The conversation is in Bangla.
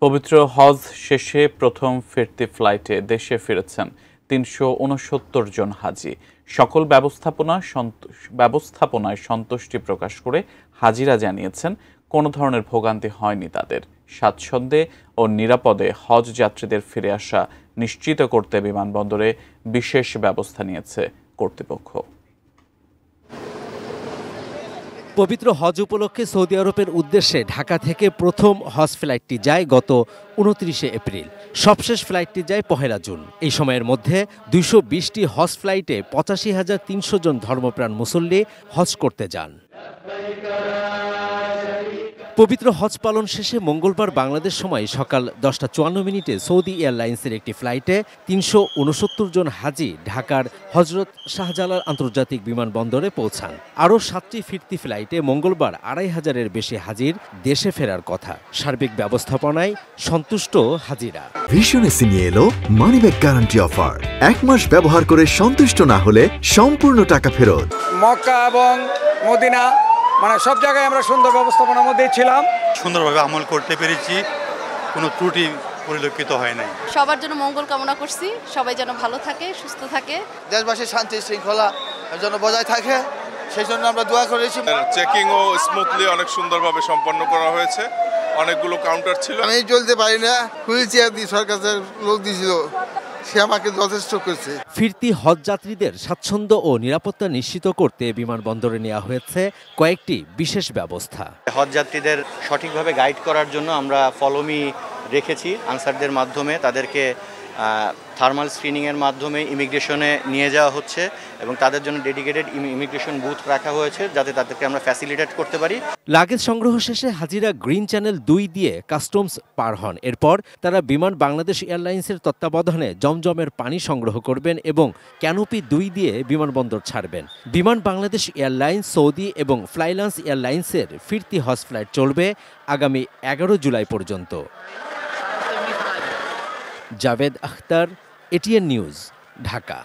পবিত্র হজ শেষে প্রথম ফিরতি ফ্লাইটে দেশে ফিরেছেন ৩৬৯ জন হাজি। সকল ব্যবস্থাপনায় সন্তুষ্টি প্রকাশ করে হাজিরা জানিয়েছেন কোনো ধরনের ভোগান্তি হয়নি তাদের। স্বাচ্ছন্দ্যে ও নিরাপদে হজ যাত্রীদের ফিরে আসা নিশ্চিত করতে বিমানবন্দরে বিশেষ ব্যবস্থা নিয়েছে কর্তৃপক্ষ। পবিত্র হজ উপলক্ষে সৌদি আরবের উদ্দেশ্যে ঢাকা থেকে প্রথম হজ ফ্লাইটটি যায় গত ২৯ এপ্রিল। সবশেষ ফ্লাইটটি যায় ১ জুন। এই সময়ের মধ্যে ২২০টি হজ ফ্লাইটে ৮৫,৩০০ জন ধর্মপ্রাণ মুসল্লি হজ করতে যান। পবিত্র হজ পালন শেষে মঙ্গলবার বাংলাদেশ সময় সকাল ১০টা ৫৪ সৌদি এয়ারলাইন্সের একটি ফ্লাইটে ৩৬৯ জন হাজি ঢাকার হজরত শাহজালাল আন্তর্জাতিক বিমানবন্দরে পৌঁছান। আরও ৭টি ফিরতি ফ্লাইটে মঙ্গলবার ২৫০০-এর বেশি হাজির দেশে ফেরার কথা। সার্বিক ব্যবস্থাপনায় সন্তুষ্ট হাজিরা। ভীষণ এসি নিয়ে এলো মানিব্যাগ গ্যারান্টি অফার। ১ মাস ব্যবহার করে সন্তুষ্ট না হলে সম্পূর্ণ টাকা ফেরত। মক্কা এবং মদিনা সব জায়গায় আমরা সুন্দর ব্যবস্থাপনার মধ্যেই ছিলাম। সুন্দরভাবে আমল করতে পেরেছি, কোনো ত্রুটি পরিলক্ষিত হয় নাই। সবার জন্য মঙ্গল কামনা করছি, সবাই যেন ভালো থাকে, সুস্থ থাকে, দেশবাসীর শান্তি শৃঙ্খলা যেন বজায় থাকে, সেই জন্য আমরা দোয়া করেছি। চেকিংও স্মুথলি অনেক সুন্দরভাবে সম্পন্ন করা হয়েছে। অনেকগুলো কাউন্টার ছিল। আমি চলতে পারি না, হুইল চেয়ার দিয়ে সরকারের লোক দিয়েছিল, সে আমাকে যথেষ্ট করছে। ফিরতি হজ যাত্রীদের স্বাচ্ছন্দ্য ও নিরাপত্তা নিশ্চিত করতে বিমানবন্দরে নেওয়া হয়েছে কয়েকটি বিশেষ ব্যবস্থা। হজ যাত্রীদের সঠিকভাবে গাইড করার জন্য আমরা ফলোমি রেখেছি আনসারদের মাধ্যমে। তাদেরকে থার্মাল স্ক্রিনিংয়ের মাধ্যমে ইমিগ্রেশনে নিয়ে যাওয়া হচ্ছে এবং তাদের জন্য ডেডিকেটেড ইমিগ্রেশন বুথ রাখা হয়েছে যাতে তাদেরকে আমরা ফ্যাসিলিটেট করতে পারি। লাগেজ সংগ্রহ শেষে হাজিরা গ্রিন চ্যানেল ২ দিয়ে কাস্টমস পার হন। এরপর তারা বিমান বাংলাদেশ এয়ারলাইন্সের তত্ত্বাবধানে জমজমের পানি সংগ্রহ করবেন এবং ক্যানোপি ২ দিয়ে বিমানবন্দর ছাড়বেন। বিমান বাংলাদেশ এয়ারলাইন্স, সৌদি এবং ফ্লাইলান্স এয়ারলাইন্সের ফিরতি হজ ফ্লাইট চলবে আগামী ১১ জুলাই পর্যন্ত। Javed Akhtar, ATN news, Dhaka.